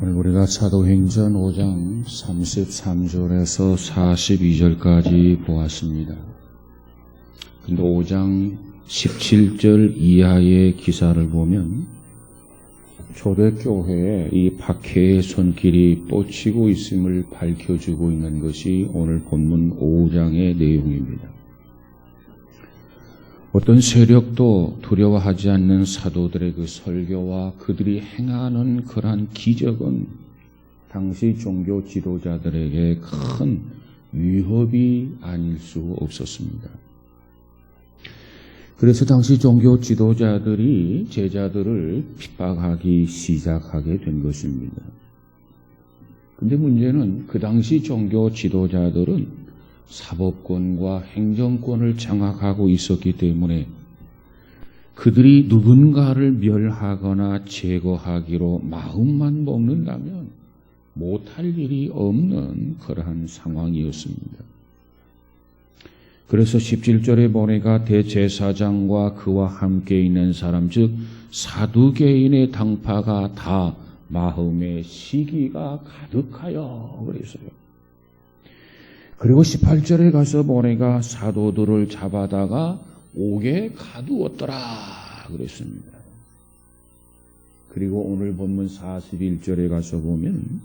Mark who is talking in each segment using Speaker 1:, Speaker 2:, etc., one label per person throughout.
Speaker 1: 오늘 우리가 사도행전 5장 33절에서 42절까지 보았습니다. 근데 5장 17절 이하의 기사를 보면 초대교회에 이 박해의 손길이 뻗치고 있음을 밝혀주고 있는 것이 오늘 본문 5장의 내용입니다. 어떤 세력도 두려워하지 않는 사도들의 그 설교와 그들이 행하는 그러한 기적은 당시 종교 지도자들에게 큰 위협이 아닐 수 없었습니다. 그래서 당시 종교 지도자들이 제자들을 핍박하기 시작하게 된 것입니다. 그런데 문제는 그 당시 종교 지도자들은 사법권과 행정권을 장악하고 있었기 때문에 그들이 누군가를 멸하거나 제거하기로 마음만 먹는다면 못할 일이 없는 그러한 상황이었습니다. 그래서 17절에 보니까 대제사장과 그와 함께 있는 사람, 즉 사두개인의 당파가 다 마음의 시기가 가득하여 그랬어요. 그리고 18절에 가서 보니까 사도들을 잡아다가 옥에 가두었더라 그랬습니다. 그리고 오늘 본문 41절에 가서 보면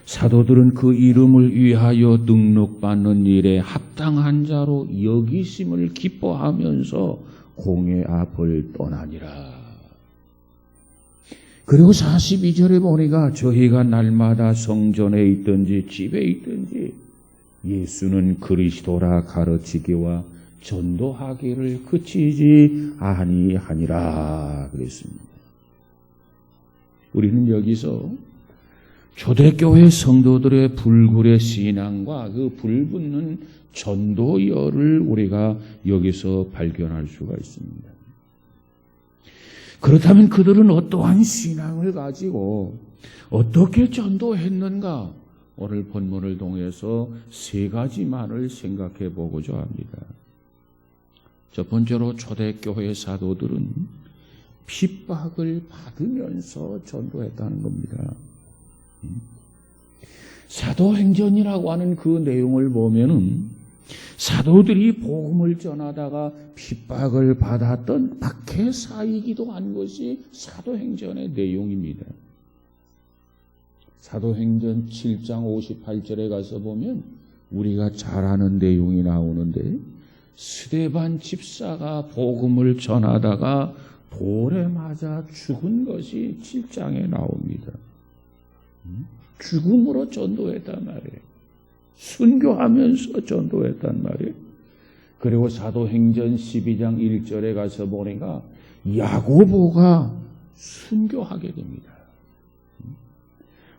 Speaker 1: 사도들은 그 이름을 위하여 등록받는 일에 합당한 자로 여기심을 기뻐하면서 공회 앞을 떠나니라. 그리고 42절에 보니까 저희가 날마다 성전에 있든지 집에 있든지 예수는 그리스도라 가르치기와 전도하기를 그치지 아니하니라 그랬습니다. 우리는 여기서 초대교회 성도들의 불굴의 신앙과 그 불붙는 전도열을 우리가 여기서 발견할 수가 있습니다. 그렇다면 그들은 어떠한 신앙을 가지고 어떻게 전도했는가? 오늘 본문을 통해서 세 가지만을 생각해 보고자 합니다. 첫 번째로 초대교회 사도들은 핍박을 받으면서 전도했다는 겁니다. 사도행전이라고 하는 그 내용을 보면은 사도들이 복음을 전하다가 핍박을 받았던 박해사이기도 한 것이 사도행전의 내용입니다. 사도행전 7장 58절에 가서 보면 우리가 잘 아는 내용이 나오는데 스데반 집사가 복음을 전하다가 돌에 맞아 죽은 것이 7장에 나옵니다. 죽음으로 전도했단 말이에요. 순교하면서 전도했단 말이에요. 그리고 사도행전 12장 1절에 가서 보니까 야고보가 순교하게 됩니다.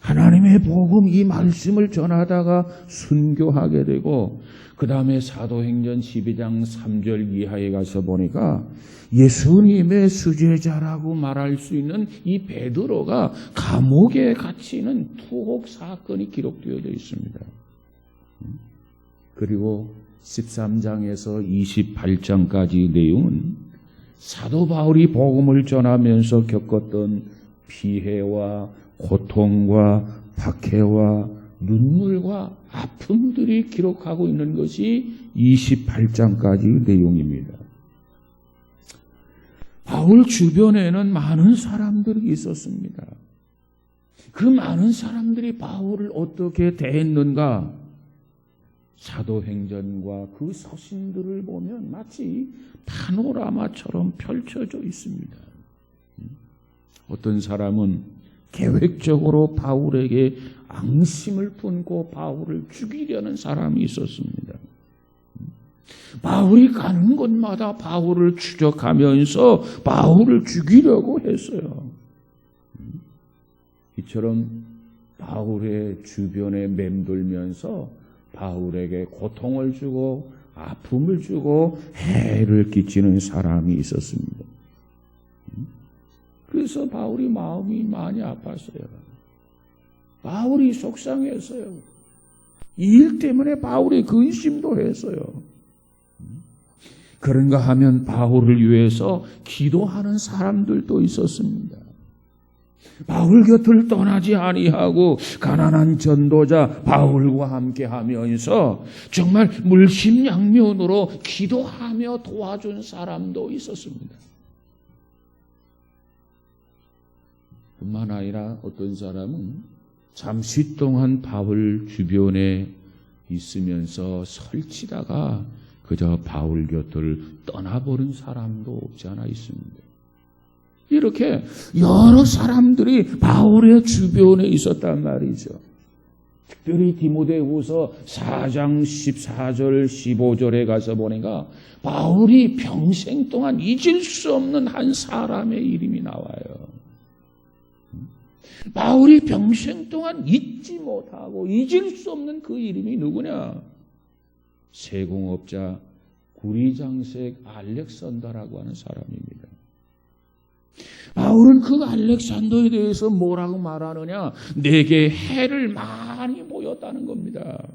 Speaker 1: 하나님의 복음 이 말씀을 전하다가 순교하게 되고 그 다음에 사도행전 12장 3절 이하에 가서 보니까 예수님의 수제자라고 말할 수 있는 이 베드로가 감옥에 갇히는 투옥 사건이 기록되어져 있습니다. 그리고 13장에서 28장까지 내용은 사도 바울이 복음을 전하면서 겪었던 피해와 고통과 박해와 눈물과 아픔들이 기록하고 있는 것이 28장까지 내용입니다. 바울 주변에는 많은 사람들이 있었습니다. 그 많은 사람들이 바울을 어떻게 대했는가? 사도행전과 그 서신들을 보면 마치 파노라마처럼 펼쳐져 있습니다. 어떤 사람은 계획적으로 바울에게 앙심을 품고 바울을 죽이려는 사람이 있었습니다. 바울이 가는 곳마다 바울을 추적하면서 바울을 죽이려고 했어요. 이처럼 바울의 주변에 맴돌면서 바울에게 고통을 주고 아픔을 주고 해를 끼치는 사람이 있었습니다. 그래서 바울이 마음이 많이 아팠어요. 바울이 속상했어요. 이 일 때문에 바울이 근심도 했어요. 그런가 하면 바울을 위해서 기도하는 사람들도 있었습니다. 바울 곁을 떠나지 아니하고 가난한 전도자 바울과 함께 하면서 정말 물심양면으로 기도하며 도와준 사람도 있었습니다. 뿐만 아니라 어떤 사람은 잠시 동안 바울 주변에 있으면서 설치다가 그저 바울 곁을 떠나버린 사람도 없지 않아 있습니다. 이렇게 여러 사람들이 바울의 주변에 있었단 말이죠. 특별히 디모데후서 4장 14절 15절에 가서 보니까 바울이 평생 동안 잊을 수 없는 한 사람의 이름이 나와요. 바울이 평생 동안 잊지 못하고 잊을 수 없는 그 이름이 누구냐? 세공업자 구리장색 알렉산더라고 하는 사람입니다. 바울은 그 알렉산더에 대해서 뭐라고 말하느냐? 내게 해를 많이 보였다는 겁니다.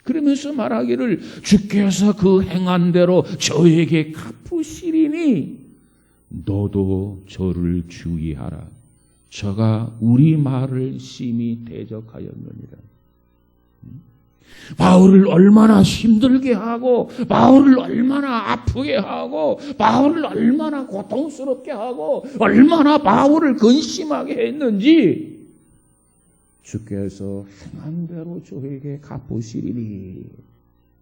Speaker 1: 그러면서 말하기를 주께서 그 행한 대로 저에게 갚으시리니 너도 저를 주의하라. 저가 우리 말을 심히 대적하였느니라. 바울을 얼마나 힘들게 하고 바울을 얼마나 아프게 하고 바울을 얼마나 고통스럽게 하고 얼마나 바울을 근심하게 했는지 주께서 행한 대로 저에게 갚으시리니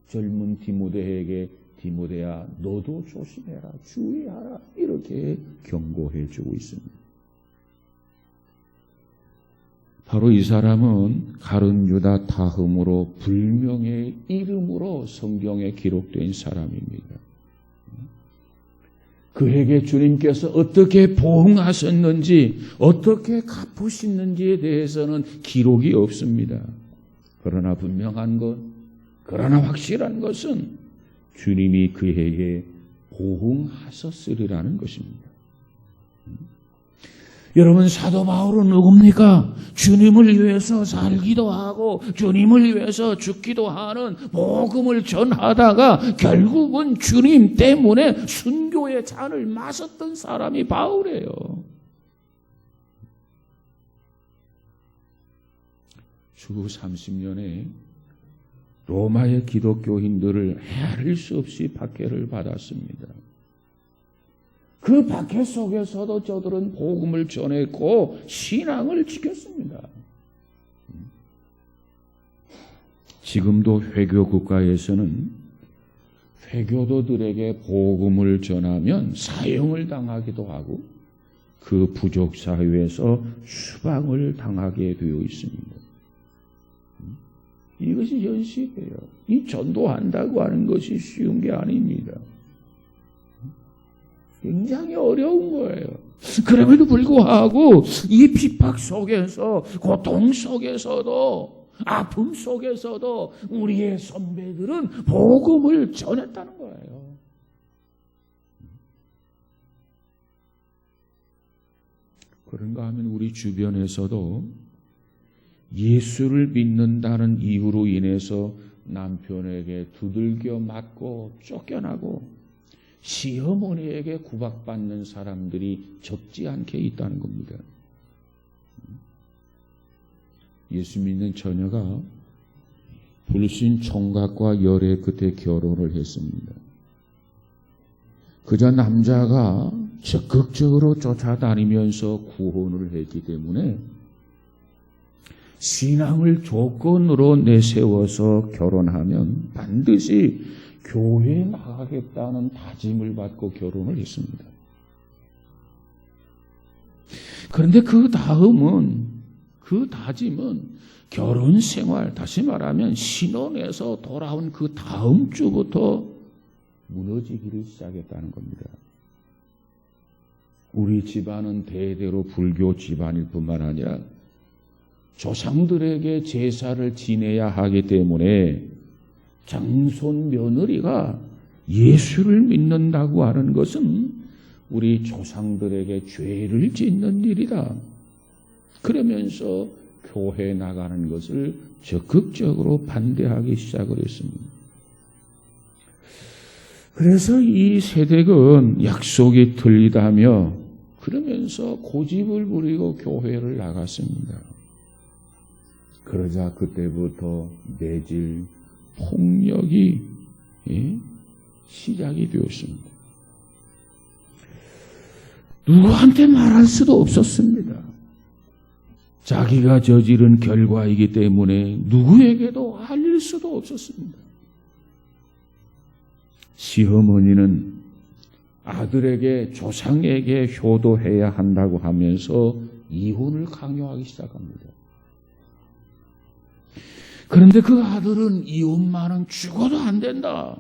Speaker 1: 젊은 디모데에게 디모데야 너도 조심해라 주의하라 이렇게 경고해 주고 있습니다. 바로 이 사람은 가룟 유다 다음으로 불명의 이름으로 성경에 기록된 사람입니다. 그에게 주님께서 어떻게 보응하셨는지 어떻게 갚으셨는지에 대해서는 기록이 없습니다. 그러나 분명한 것, 그러나 확실한 것은 주님이 그에게 보응하셨으리라는 것입니다. 여러분 사도 바울은 누굽니까? 주님을 위해서 살기도 하고 주님을 위해서 죽기도 하는 복음을 전하다가 결국은 주님 때문에 순교의 잔을 마셨던 사람이 바울이에요. 주후 30년에 로마의 기독교인들을 헤아릴 수 없이 박해를 받았습니다. 그 박해 속에서도 저들은 복음을 전했고 신앙을 지켰습니다. 지금도 회교 국가에서는 회교도들에게 복음을 전하면 사형을 당하기도 하고 그 부족 사회에서 수방을 당하게 되어 있습니다. 이것이 현실이에요. 이 전도한다고 하는 것이 쉬운 게 아닙니다. 굉장히 어려운 거예요. 그럼에도 불구하고 이 핍박 속에서 고통 속에서도 아픔 속에서도 우리의 선배들은 복음을 전했다는 거예요. 그런가 하면 우리 주변에서도 예수를 믿는다는 이유로 인해서 남편에게 두들겨 맞고 쫓겨나고 시어머니에게 구박받는 사람들이 적지 않게 있다는 겁니다. 예수 믿는 처녀가 불신 총각과 열애 끝에 결혼을 했습니다. 그저 남자가 적극적으로 쫓아다니면서 구원을 했기 때문에 신앙을 조건으로 내세워서 결혼하면 반드시 교회에 나가겠다는 다짐을 받고 결혼을 했습니다. 그런데 그 다짐은 결혼 생활, 다시 말하면 신혼에서 돌아온 그 다음 주부터 무너지기를 시작했다는 겁니다. 우리 집안은 대대로 불교 집안일 뿐만 아니라 조상들에게 제사를 지내야 하기 때문에 장손 며느리가 예수를 믿는다고 하는 것은 우리 조상들에게 죄를 짓는 일이다. 그러면서 교회에 나가는 것을 적극적으로 반대하기 시작을 했습니다. 그래서 이 세댁은 약속이 틀리다며 그러면서 고집을 부리고 교회를 나갔습니다. 그러자 그때부터 내질 폭력이 시작이 되었습니다. 누구한테 말할 수도 없었습니다. 자기가 저지른 결과이기 때문에 누구에게도 알릴 수도 없었습니다. 시어머니는 아들에게 조상에게 효도해야 한다고 하면서 이혼을 강요하기 시작합니다. 그런데 그 아들은 이혼만은 죽어도 안 된다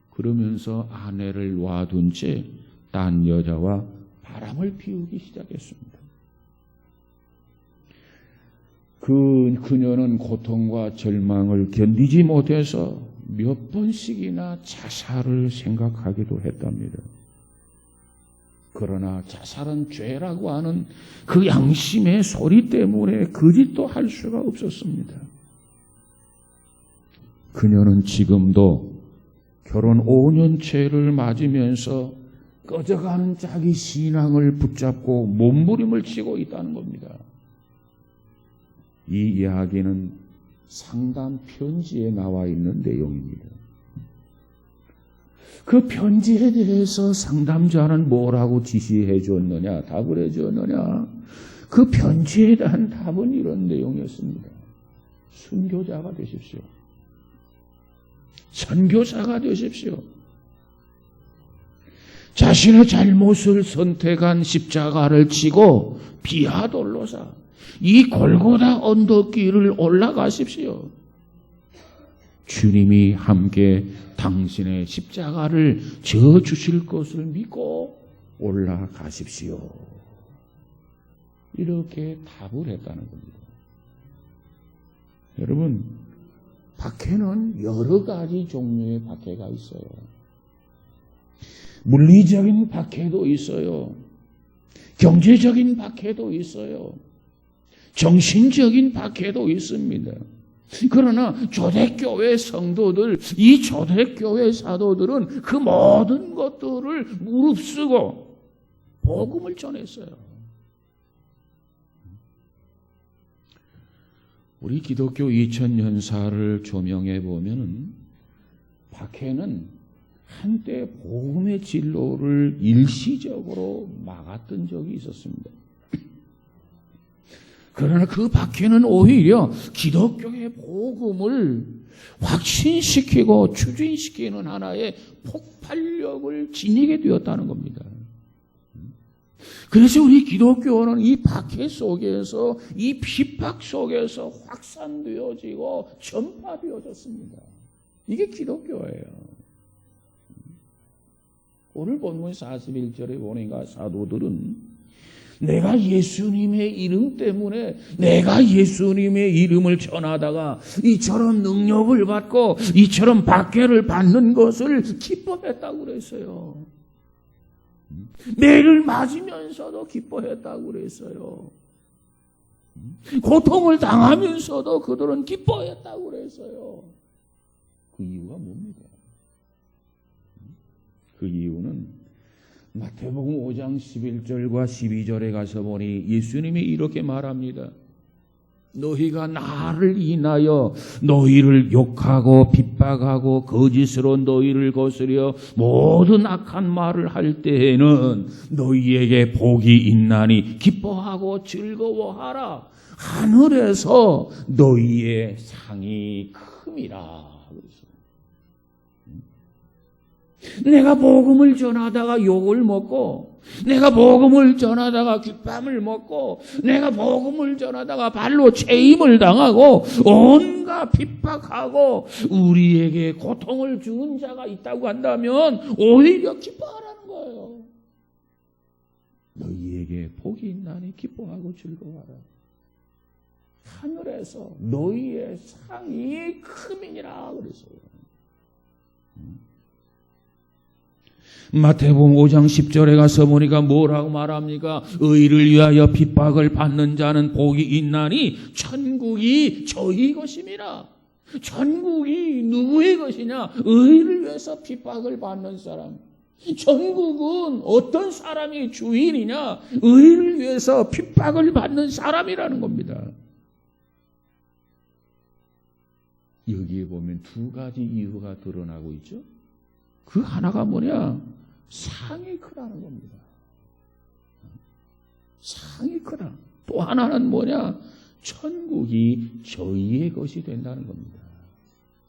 Speaker 1: 그러면서 아내를 놔둔 채 딴 여자와 바람을 피우기 시작했습니다. 그녀는 고통과 절망을 견디지 못해서 몇 번씩이나 자살을 생각하기도 했답니다. 그러나 자살은 죄라고 하는 그 양심의 소리 때문에 거짓도 할 수가 없었습니다. 그녀는 지금도 결혼 5년째를 맞으면서 꺼져가는 자기 신앙을 붙잡고 몸부림을 치고 있다는 겁니다. 이 이야기는 상담 편지에 나와 있는 내용입니다. 그 편지에 대해서 상담자는 뭐라고 지시해 줬느냐, 답을 해 줬느냐. 그 편지에 대한 답은 이런 내용이었습니다. 순교자가 되십시오. 선교사가 되십시오. 자신의 잘못을 선택한 십자가를 지고 비아돌로사 이 골고다 언덕길을 올라가십시오. 주님이 함께 당신의 십자가를 져 주실 것을 믿고 올라가십시오. 이렇게 답을 했다는 겁니다. 여러분, 박해는 여러 가지 종류의 박해가 있어요. 물리적인 박해도 있어요. 경제적인 박해도 있어요. 정신적인 박해도 있습니다. 그러나 초대교회 성도들, 이 초대교회 사도들은 그 모든 것들을 무릅쓰고 복음을 전했어요. 우리 기독교 2000년사를 조명해 보면 박해는 한때 복음의 진로를 일시적으로 막았던 적이 있었습니다. 그러나 그 박해는 오히려 기독교의 복음을 확신시키고 추진시키는 하나의 폭발력을 지니게 되었다는 겁니다. 그래서 우리 기독교는 이 박해 속에서, 이 핍박 속에서 확산되어지고 전파되어졌습니다. 이게 기독교예요. 오늘 본문 41절에 보니까 사도들은 내가 예수님의 이름 때문에, 내가 예수님의 이름을 전하다가 이처럼 능력을 받고 이처럼 박해를 받는 것을 기뻐했다고 그랬어요. 매를 맞으면서도 기뻐했다고 그랬어요. 고통을 당하면서도 그들은 기뻐했다고 그랬어요. 그 이유가 뭡니까? 그 이유는 마태복음 5장 11절과 12절에 가서 보니 예수님이 이렇게 말합니다. 너희가 나를 인하여 너희를 욕하고 핍박하고 거짓으로 너희를 거스려 모든 악한 말을 할 때에는 너희에게 복이 있나니 기뻐하고 즐거워하라. 하늘에서 너희의 상이 큼이라. 내가 복음을 전하다가 욕을 먹고, 내가 복음을 전하다가 귓밤을 먹고, 내가 복음을 전하다가 발로 채임을 당하고 온갖 핍박하고 우리에게 고통을 주는 자가 있다고 한다면 오히려 기뻐하라는 거예요. 너희에게 복이 있나니 기뻐하고 즐거워하라. 하늘에서 너희의 상이 큼이니라 그랬어요. 마태복음 5장 10절에 가서 보니까 뭐라고 말합니까? 의를 위하여 핍박을 받는 자는 복이 있나니 천국이 저희 것임이라. 천국이 누구의 것이냐? 의를 위해서 핍박을 받는 사람. 전국은 어떤 사람이 주인이냐? 의를 위해서 핍박을 받는 사람이라는 겁니다. 여기에 보면 두 가지 이유가 드러나고 있죠. 그 하나가 뭐냐? 상이 크다는 겁니다. 상이 크다. 또 하나는 뭐냐? 천국이 저희의 것이 된다는 겁니다.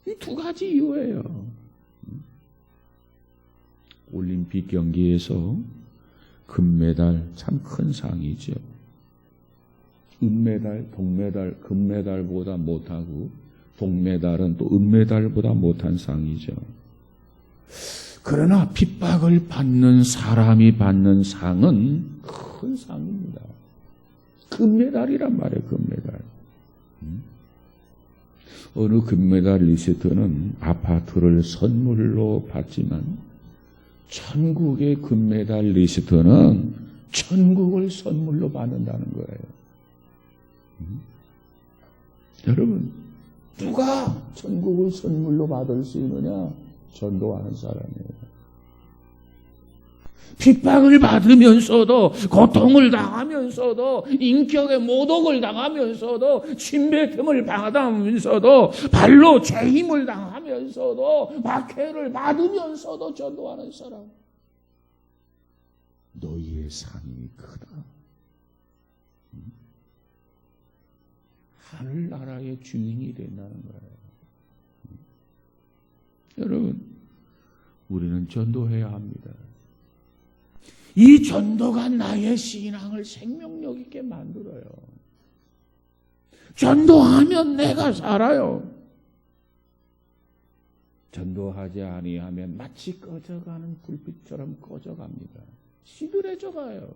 Speaker 1: 이 두 가지 이유예요. 올림픽 경기에서 금메달 참 큰 상이죠. 은메달, 동메달, 금메달보다 못하고 동메달은 또 은메달보다 못한 상이죠. 그러나 핍박을 받는 사람이 받는 상은 큰 상입니다. 금메달이란 말이에요. 금메달. 어느 금메달리스트는 아파트를 선물로 받지만 천국의 금메달리스트는 천국을 선물로 받는다는 거예요. 여러분, 누가 천국을 선물로 받을 수 있느냐? 전도하는 사람이에요. 핍박을 받으면서도, 고통을 당하면서도, 인격의 모독을 당하면서도, 침뱉음을 받으면서도, 발로 죄임을 당하면서도, 박해를 받으면서도 전도하는 사람. 너희의 상이 크다. 하늘나라의 주인이 된다는 거예요. 여러분, 우리는 전도해야 합니다. 이 전도가 나의 신앙을 생명력 있게 만들어요. 전도하면 내가 살아요. 전도하지 아니하면 마치 꺼져가는 불빛처럼 꺼져갑니다. 시들해져 가요.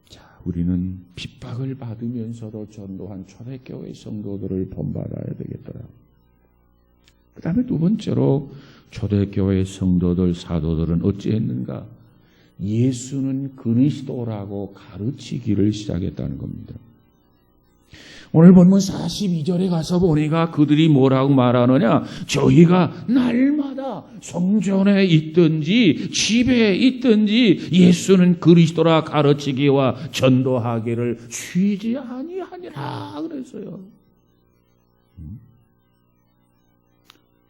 Speaker 1: 자, 우리는 핍박을 받으면서도 전도한 초대교회 성도들을 본받아야 되겠더라. 그 다음에 두 번째로 초대교회 성도들, 사도들은 어찌했는가? 예수는 그리스도라고 가르치기를 시작했다는 겁니다. 오늘 본문 42절에 가서 보니까 그들이 뭐라고 말하느냐? 저희가 날마다 성전에 있든지 집에 있든지 예수는 그리스도라 가르치기와 전도하기를 쉬지 아니하니라 그랬어요.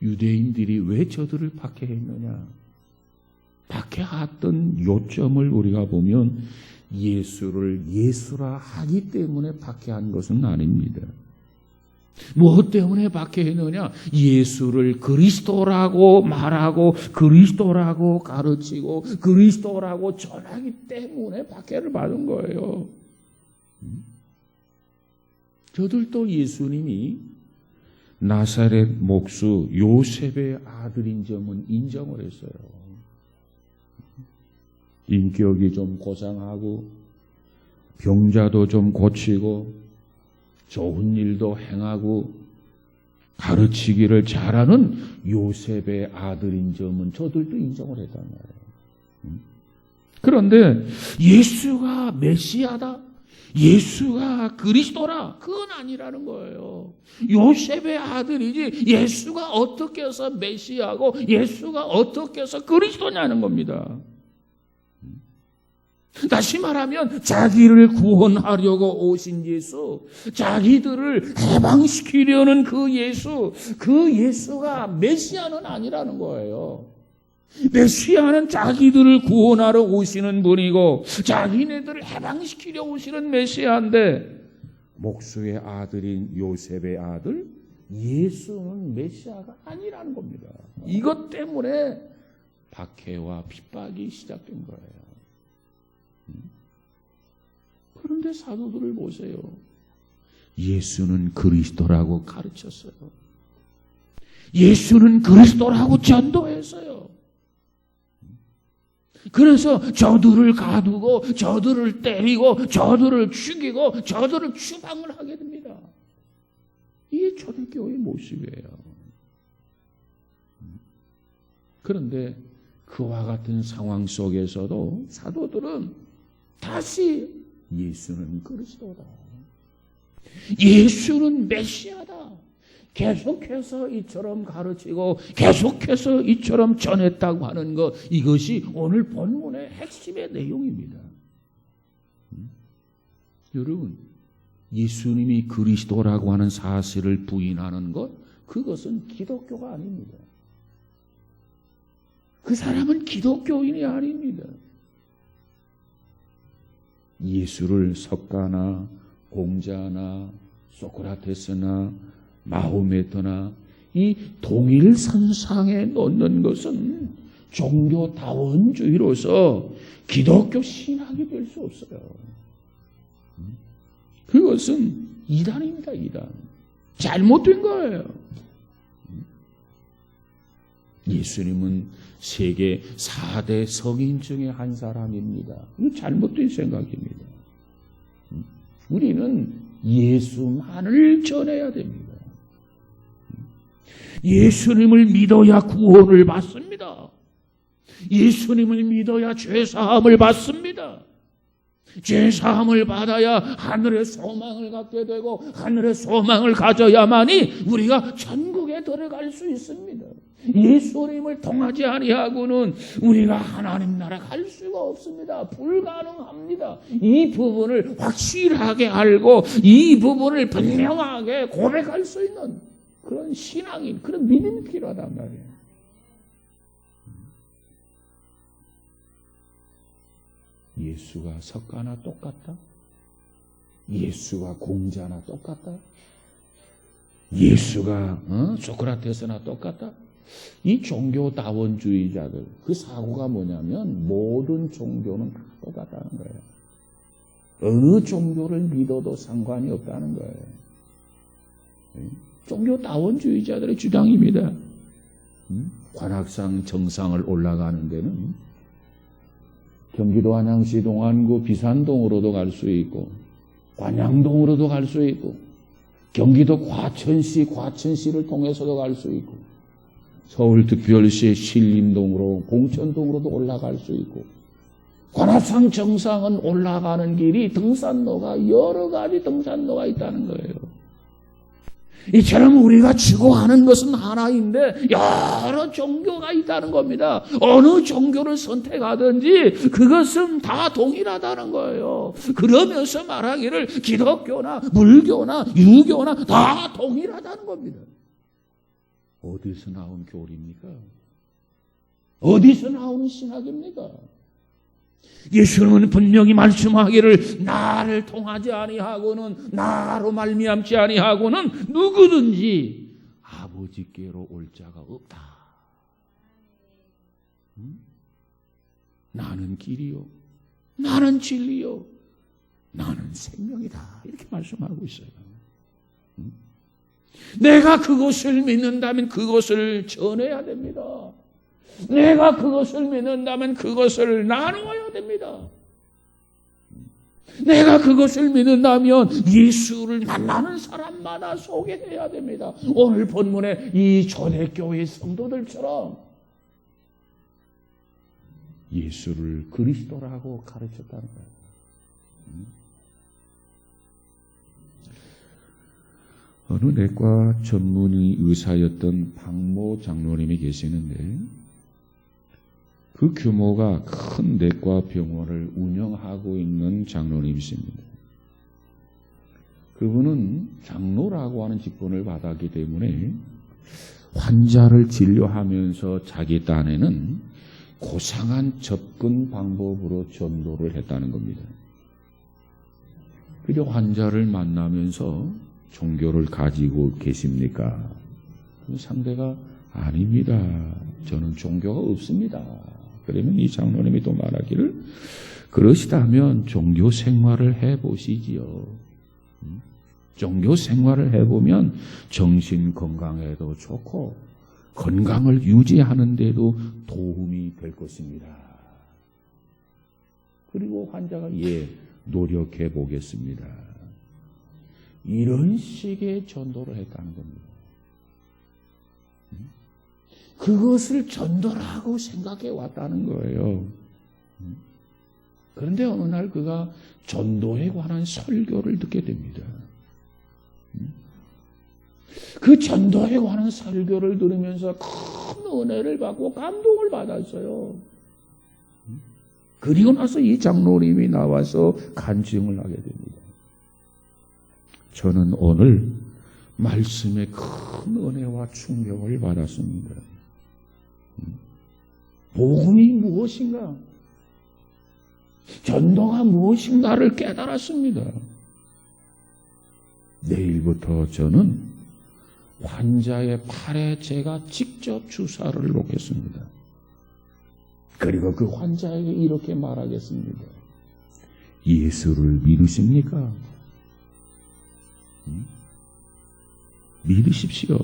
Speaker 1: 유대인들이 왜 저들을 박해했느냐? 박해했던 요점을 우리가 보면 예수를 예수라 하기 때문에 박해한 것은 아닙니다. 무엇 때문에 박해했느냐? 예수를 그리스도라고 말하고 그리스도라고 가르치고 그리스도라고 전하기 때문에 박해를 받은 거예요. 저들도 예수님이 나사렛 목수 요셉의 아들인 점은 인정을 했어요. 인격이 좀 고상하고 병자도 좀 고치고 좋은 일도 행하고 가르치기를 잘하는 요셉의 아들인 점은 저들도 인정을 했단 말이에요. 그런데 예수가 메시아다, 예수가 그리스도라, 그건 아니라는 거예요. 요셉의 아들이지 예수가 어떻게 해서 메시아고 예수가 어떻게 해서 그리스도냐는 겁니다. 다시 말하면 자기를 구원하려고 오신 예수, 자기들을 해방시키려는 그 예수가 메시아는 아니라는 거예요. 메시아는 자기들을 구원하러 오시는 분이고 자기네들을 해방시키려 오시는 메시아인데 목수의 아들인 요셉의 아들 예수는 메시아가 아니라는 겁니다. 이것 때문에 박해와 핍박이 시작된 거예요. 그런데 사도들을 보세요. 예수는 그리스도라고 가르쳤어요. 예수는 그리스도라고 전도했어요. 그래서 저들을 가두고 저들을 때리고 저들을 죽이고 저들을 추방을 하게 됩니다. 이게 초대교회의 모습이에요. 그런데 그와 같은 상황 속에서도 사도들은 다시 예수는 그리스도다, 예수는 메시아다, 계속해서 이처럼 가르치고 계속해서 이처럼 전했다고 하는 것, 이것이 오늘 본문의 핵심의 내용입니다. 여러분, 예수님이 그리스도라고 하는 사실을 부인하는 것, 그것은 기독교가 아닙니다. 그 사람은 기독교인이 아닙니다. 예수를 석가나 공자나 소크라테스나 마호메트나 이 동일선상에 놓는 것은 종교다원주의로서 기독교 신학이 될 수 없어요. 그것은 이단입니다. 이단. 잘못된 거예요. 예수님은 세계 4대 성인 중에 한 사람입니다. 이거 잘못된 생각입니다. 우리는 예수만을 전해야 됩니다. 예수님을 믿어야 구원을 받습니다. 예수님을 믿어야 죄사함을 받습니다. 죄사함을 받아야 하늘의 소망을 갖게 되고 하늘의 소망을 가져야만이 우리가 천국에 들어갈 수 있습니다. 예수님을 통하지 아니하고는 우리가 하나님 나라 갈 수가 없습니다. 불가능합니다. 이 부분을 확실하게 알고 이 부분을 분명하게 고백할 수 있는 그런 신앙인, 그런 믿음이 필요하단 말이에요. 예수가 석가나 똑같다? 예수가 공자나 똑같다? 예수가 소크라테스나 똑같다? 이 종교다원주의자들, 그 사고가 뭐냐면 모든 종교는 다 똑같다는 거예요. 어느 종교를 믿어도 상관이 없다는 거예요. 종교다원주의자들의 주장입니다. 관악산 정상을 올라가는 데는 경기도 안양시 동안구 비산동으로도 갈 수 있고 관양동으로도 갈 수 있고 경기도 과천시를 통해서도 갈 수 있고 서울특별시 신림동으로 봉천동으로도 올라갈 수 있고 관악산 정상은 올라가는 길이 등산로가 여러 가지 등산로가 있다는 거예요. 이처럼 우리가 추구하는 것은 하나인데 여러 종교가 있다는 겁니다. 어느 종교를 선택하든지 그것은 다 동일하다는 거예요. 그러면서 말하기를 기독교나 불교나 유교나 다 동일하다는 겁니다. 어디서 나온 교리입니까? 어디서 나오는 신학입니까? 예수님은 분명히 말씀하기를 나를 통하지 아니하고는 나로 말미암지 아니하고는 누구든지 아버지께로 올 자가 없다. 나는 길이요, 나는 진리요, 나는 생명이다. 이렇게 말씀하고 있어요. 내가 그것을 믿는다면 그것을 전해야 됩니다. 내가 그것을 믿는다면 그것을 나누어야 됩니다. 내가 그것을 믿는다면 예수를 만나는 사람마다 소개해야 됩니다. 오늘 본문의 이 초대교회 성도들처럼 예수를 그리스도라고 가르쳤다는 거예요. 어느 내과 전문의 의사였던 박모 장로님이 계시는데 그 규모가 큰 내과 병원을 운영하고 있는 장로님이십니다. 그분은 장로라고 하는 직분을 받았기 때문에 환자를 진료하면서 자기 딴에는 고상한 접근 방법으로 전도를 했다는 겁니다. 그리고 환자를 만나면서 종교를 가지고 계십니까? 그 상대가 아닙니다. 저는 종교가 없습니다. 그러면 이 장로님이 또 말하기를 그러시다면 종교 생활을 해보시지요. 종교 생활을 해보면 정신 건강에도 좋고 건강을 유지하는 데도 도움이 될 것입니다. 그리고 환자가 노력해 보겠습니다. 이런 식의 전도를 했다는 겁니다. 그것을 전도라고 생각해 왔다는 거예요. 그런데 어느 날 그가 전도에 관한 설교를 듣게 됩니다. 그 전도에 관한 설교를 들으면서 큰 은혜를 받고 감동을 받았어요. 그리고 나서 이 장로님이 나와서 간증을 하게 됩니다. 저는 오늘 말씀에 큰 은혜와 충격을 받았습니다. 복음이 무엇인가? 전도가 무엇인가를 깨달았습니다. 내일부터 저는 환자의 팔에 제가 직접 주사를 놓겠습니다. 그리고 그 환자에게 이렇게 말하겠습니다. 예수를 믿으십니까? 믿으십시오.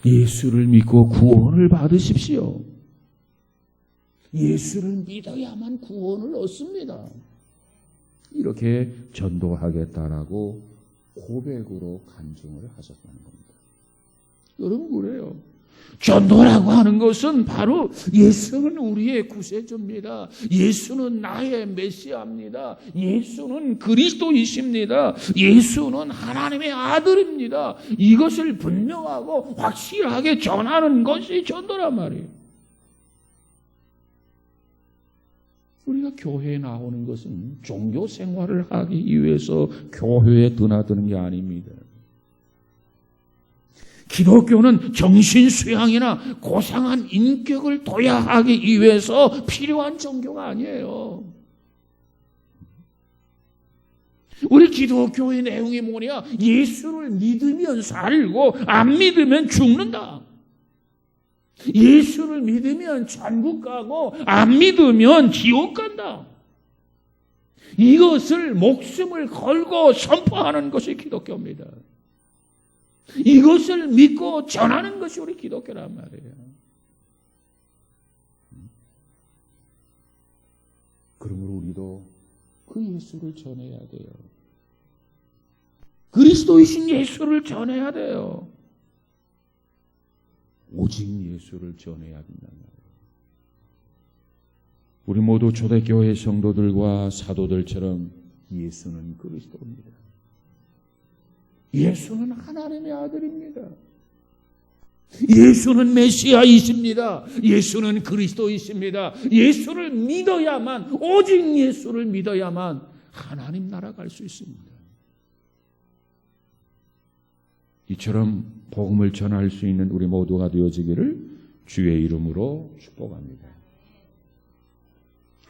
Speaker 1: 예수를 믿고 구원을 받으십시오. 예수를 믿어야만 구원을 얻습니다. 이렇게 전도하겠다라고 고백으로 간증을 하셨다는 겁니다. 여러분 그래요. 전도라고 하는 것은 바로 예수는 우리의 구세주입니다. 예수는 나의 메시아입니다. 예수는 그리스도이십니다. 예수는 하나님의 아들입니다. 이것을 분명하고 확실하게 전하는 것이 전도란 말이에요. 우리가 교회에 나오는 것은 종교 생활을 하기 위해서 교회에 드나드는 게 아닙니다. 기독교는 정신 수양이나 고상한 인격을 도야하기 위해서 필요한 종교가 아니에요. 우리 기독교의 내용이 뭐냐? 예수를 믿으면 살고 안 믿으면 죽는다. 예수를 믿으면 천국 가고 안 믿으면 지옥 간다. 이것을 목숨을 걸고 선포하는 것이 기독교입니다. 이것을 믿고 전하는 것이 우리 기독교란 말이에요. 그러므로 우리도 그 예수를 전해야 돼요. 그리스도이신 예수를 전해야 돼요. 오직 예수를 전해야 된단 말이에요. 우리 모두 초대교회 성도들과 사도들처럼 예수는 그리스도입니다. 예수는 하나님의 아들입니다. 예수는 메시아이십니다. 예수는 그리스도이십니다. 예수를 믿어야만, 오직 예수를 믿어야만 하나님 나라 갈 수 있습니다. 이처럼 복음을 전할 수 있는 우리 모두가 되어지기를 주의 이름으로 축복합니다.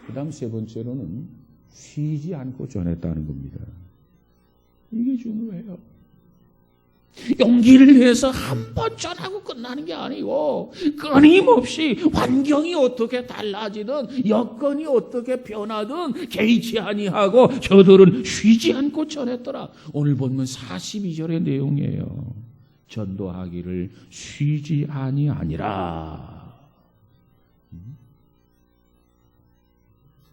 Speaker 1: 그 다음 세 번째로는 쉬지 않고 전했다는 겁니다. 이게 중요해요. 용기를 내서 한 번 전하고 끝나는 게 아니고 끊임없이 환경이 어떻게 달라지든 여건이 어떻게 변하든 개의치 아니하고 저들은 쉬지 않고 전했더라. 오늘 본문 42절의 내용이에요. 전도하기를 쉬지 아니하니라.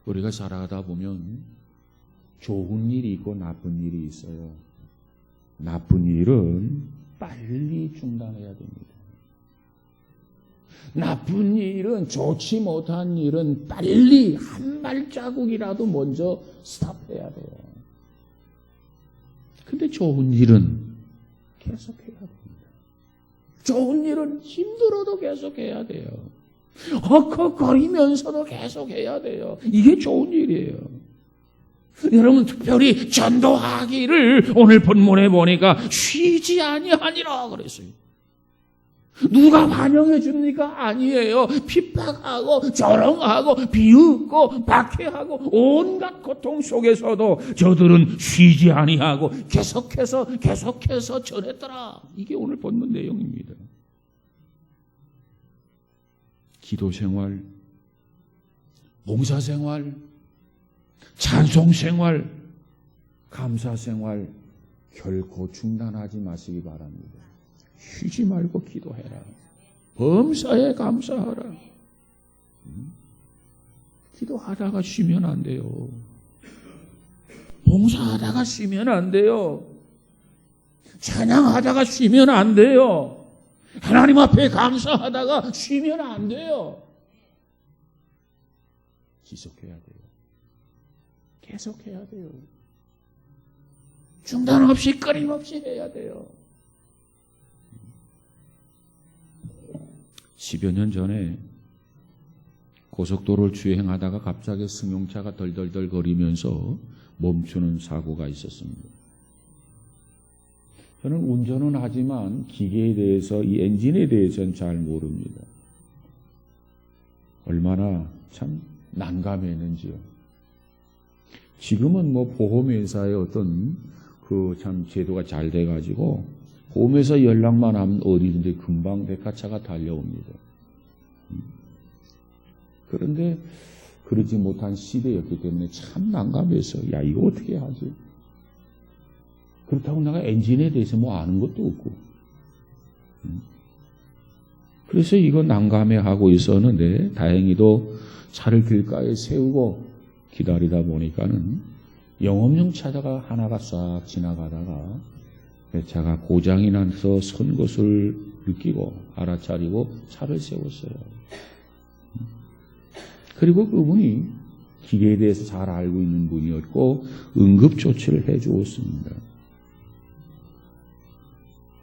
Speaker 1: 우리가 살아가다 보면 좋은 일이 있고 나쁜 일이 있어요. 나쁜 일은 빨리 중단해야 됩니다. 나쁜 일은, 좋지 못한 일은 빨리 한 발자국이라도 먼저 스탑해야 돼요. 근데 좋은 일은 계속해야 됩니다. 좋은 일은 힘들어도 계속해야 돼요. 헉헉거리면서도 계속해야 돼요. 이게 좋은 일이에요. 여러분 특별히 전도하기를 오늘 본문에 보니까 쉬지 아니하니라 그랬어요. 누가 환영해 줍니까? 아니에요. 핍박하고 조롱하고 비웃고 박해하고 온갖 고통 속에서도 저들은 쉬지 아니하고 계속해서 전했더라. 이게 오늘 본문 내용입니다. 기도생활, 봉사생활, 찬송생활, 감사생활 결코 중단하지 마시기 바랍니다. 쉬지 말고 기도해라. 범사에 감사하라. 기도하다가 쉬면 안 돼요. 봉사하다가 쉬면 안 돼요. 찬양하다가 쉬면 안 돼요. 하나님 앞에 감사하다가 쉬면 안 돼요. 지속해야 돼요. 계속해야 돼요. 중단 없이 끊임없이 해야 돼요. 10여 년 전에 고속도로를 주행하다가 갑자기 승용차가 덜덜덜 거리면서 멈추는 사고가 있었습니다. 저는 운전은 하지만 기계에 대해서, 이 엔진에 대해서는 잘 모릅니다. 얼마나 참 난감했는지요. 지금은 뭐 보험회사의 어떤 그 참 제도가 잘 돼가지고 보험회사 연락만 하면 어디든지 금방 대가차가 달려옵니다. 그런데 그러지 못한 시대였기 때문에 참 난감해서 야 이거 어떻게 하지? 그렇다고 내가 엔진에 대해서 뭐 아는 것도 없고 그래서 이거 난감해하고 있었는데 다행히도 차를 길가에 세우고 기다리다 보니까는 영업용 차가 하나가 싹 지나가다가 내 차가 고장이 나서 선 것을 느끼고 알아차리고 차를 세웠어요. 그리고 그분이 기계에 대해서 잘 알고 있는 분이었고 응급조치를 해주었습니다.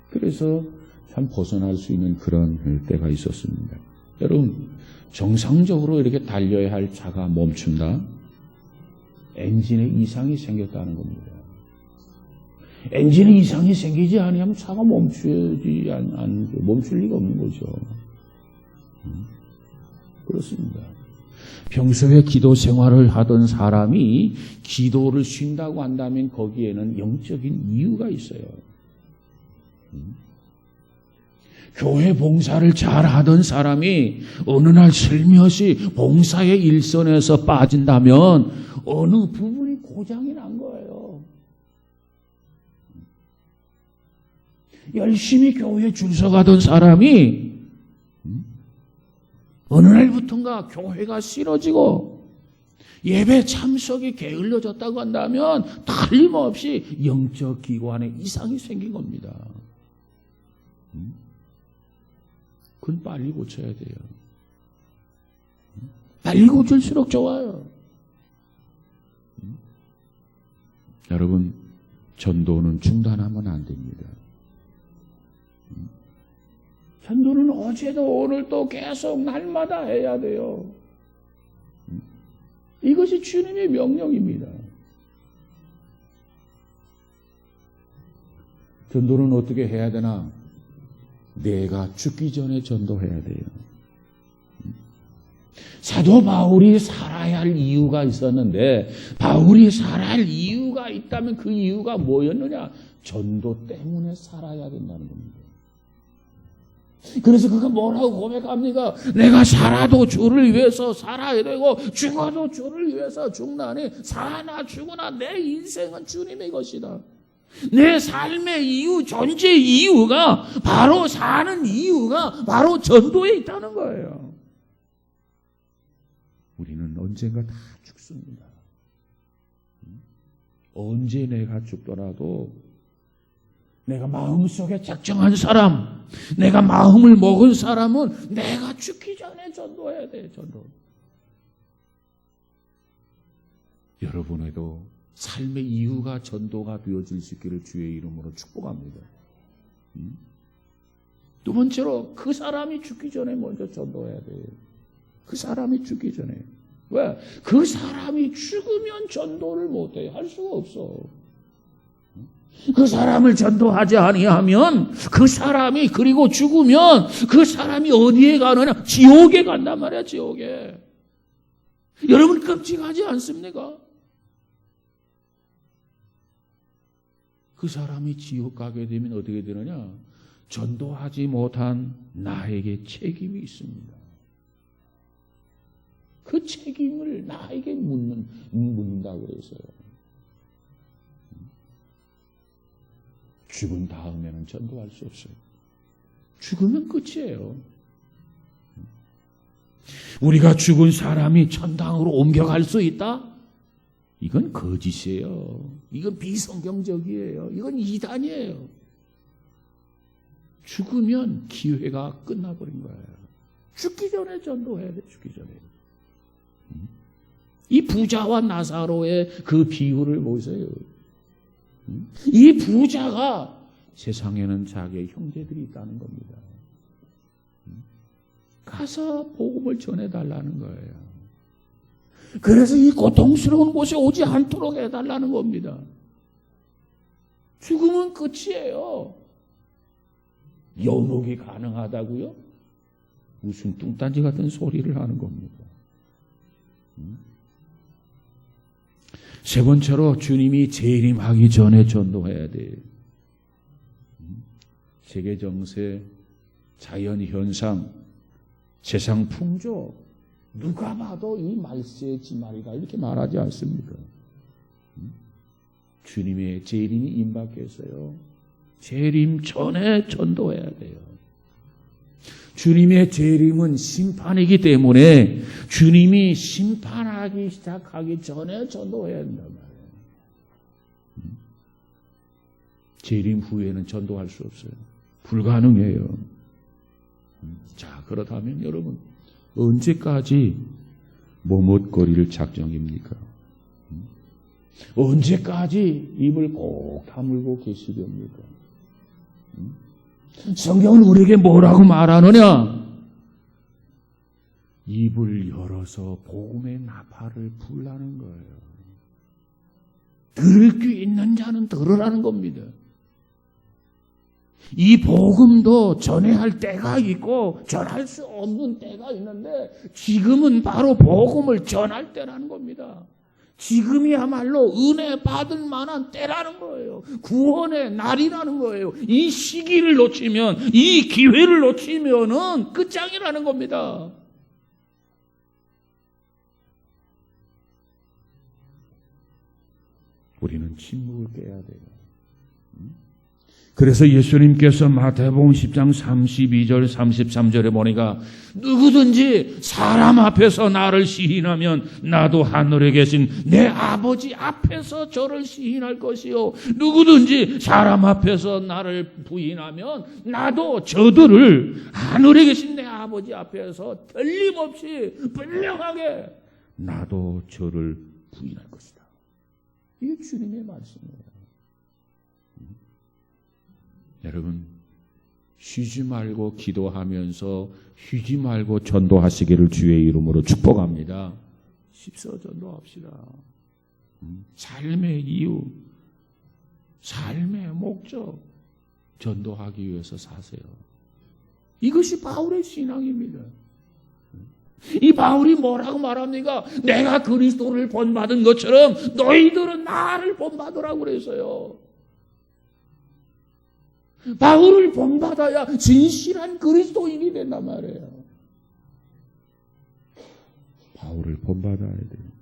Speaker 1: 그래서 참 벗어날 수 있는 그런 때가 있었습니다. 여러분, 정상적으로 이렇게 달려야 할 차가 멈춘다? 엔진에 이상이 생겼다는 겁니다. 엔진에 이상이 생기지 않으면 차가 멈출 리가 없는 거죠. 그렇습니다. 평소에 기도 생활을 하던 사람이 기도를 쉰다고 한다면 거기에는 영적인 이유가 있어요. 교회 봉사를 잘 하던 사람이 어느 날 슬며시 봉사의 일선에서 빠진다면 어느 부분이 고장이 난 거예요. 열심히 교회에 줄 서가던 사람이 어느 날부턴가 교회가 싫어지고 예배 참석이 게을러졌다고 한다면 틀림없이 영적 기관에 이상이 생긴 겁니다. 그건 빨리 고쳐야 돼요. 빨리 고칠수록 좋아요. 여러분, 전도는 중단하면 안 됩니다. 전도는 어제도 오늘도 계속 날마다 해야 돼요. 이것이 주님의 명령입니다. 전도는 어떻게 해야 되나? 내가 죽기 전에 전도해야 돼요. 사도 바울이 살아야 할 이유가 있었는데 바울이 살아야 할 이유가 있다면 그 이유가 뭐였느냐? 전도 때문에 살아야 된다는 겁니다. 그래서 그가 뭐라고 고백합니까? 내가 살아도 주를 위해서 살아야 되고 죽어도 주를 위해서 죽나니 사나 죽으나 내 인생은 주님의 것이다. 내 삶의 이유, 존재 이유가 바로 사는 이유가 바로 전도에 있다는 거예요. 우리는 언젠가 다 죽습니다. 언제 내가 죽더라도 내가 마음속에 작정한 사람, 내가 마음을 먹은 사람은 내가 죽기 전에 전도해야 돼, 전도. 여러분에도 삶의 이유가 전도가 되어질 수 있기를 주의 이름으로 축복합니다. 두 번째로 그 사람이 죽기 전에 먼저 전도해야 돼요. 그 사람이 죽기 전에. 왜? 그 사람이 죽으면 전도를 못해요. 할 수가 없어. 그 사람을 전도하지 아니하면 그 사람이 그리고 죽으면 그 사람이 어디에 가느냐? 지옥에 간단 말이야, 지옥에. 여러분 끔찍하지 않습니까? 그 사람이 지옥 가게 되면 어떻게 되느냐? 전도하지 못한 나에게 책임이 있습니다. 그 책임을 나에게 묻는다고 그랬어요. 죽은 다음에는 전도할 수 없어요. 죽으면 끝이에요. 우리가 죽은 사람이 천당으로 옮겨갈 수 있다? 이건 거짓이에요. 이건 비성경적이에요. 이건 이단이에요. 죽으면 기회가 끝나버린 거예요. 죽기 전에 전도해야 돼, 죽기 전에. 이 부자와 나사로의 그 비유를 보세요. 이 부자가 세상에는 자기의 형제들이 있다는 겁니다. 가서 복음을 전해달라는 거예요. 그래서 이 고통스러운 곳에 오지 않도록 해달라는 겁니다. 죽음은 끝이에요. 연옥이 가능하다고요? 무슨 뚱딴지 같은 소리를 하는 겁니다. 세 번째로 주님이 재림하기 전에 전도해야 돼요. 세계 정세, 자연 현상, 세상 풍조, 누가 봐도 이 말세의 지말이다 이렇게 말하지 않습니까? 주님의 재림이 임박해서요. 재림 전에 전도해야 돼요. 주님의 재림은 심판이기 때문에 주님이 심판하기 시작하기 전에 전도해야 한단 말이에요. 재림 후에는 전도할 수 없어요. 불가능해요. 자, 그렇다면 여러분 언제까지 머뭇거릴 작정입니까? 언제까지 입을 꼭 다물고 계시렵니까? 성경은 우리에게 뭐라고 말하느냐? 입을 열어서 복음의 나팔을 불라는 거예요. 들을 귀 있는 자는 들으라는 겁니다. 이 복음도 전해야 할 때가 있고 전할 수 없는 때가 있는데 지금은 바로 복음을 전할 때라는 겁니다. 지금이야말로 은혜 받을 만한 때라는 거예요. 구원의 날이라는 거예요. 이 시기를 놓치면, 이 기회를 놓치면은 끝장이라는 겁니다. 우리는 침묵을 깨야 돼요. 그래서 예수님께서 마태복음 10장 32절 33절에 보니까 누구든지 사람 앞에서 나를 시인하면 나도 하늘에 계신 내 아버지 앞에서 저를 시인할 것이요 누구든지 사람 앞에서 나를 부인하면 나도 저들을 하늘에 계신 내 아버지 앞에서 틀림없이 분명하게 나도 저를 부인할 것이다. 이게 주님의 말씀이에요. 여러분 쉬지 말고 기도하면서 쉬지 말고 전도하시기를 주의 이름으로 축복합니다. 십서 전도합시다. 삶의 이유, 삶의 목적 전도하기 위해서 사세요. 이것이 바울의 신앙입니다. 이 바울이 뭐라고 말합니까? 내가 그리스도를 본받은 것처럼 너희들은 나를 본받으라고 그랬어요. 바울을 본받아야 진실한 그리스도인이 된단 말이에요. 바울을 본받아야 돼요.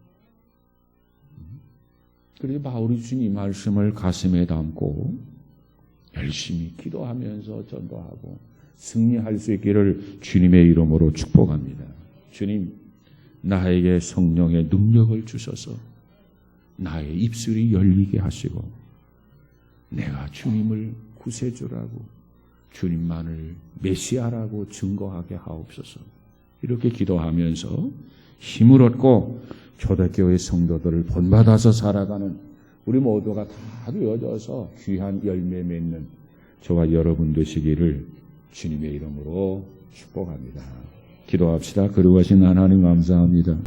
Speaker 1: 그래서 바울이 주신 이 말씀을 가슴에 담고 열심히 기도하면서 전도하고 승리할 수 있기를 주님의 이름으로 축복합니다. 주님, 나에게 성령의 능력을 주셔서 나의 입술이 열리게 하시고 내가 주님을 구세주라고 주님만을 메시아라고 증거하게 하옵소서. 이렇게 기도하면서 힘을 얻고 초대교회 성도들을 본받아서 살아가는 우리 모두가 다 되어져서 귀한 열매 맺는 저와 여러분 되시기를 주님의 이름으로 축복합니다. 기도합시다. 거룩하신 하나님 감사합니다.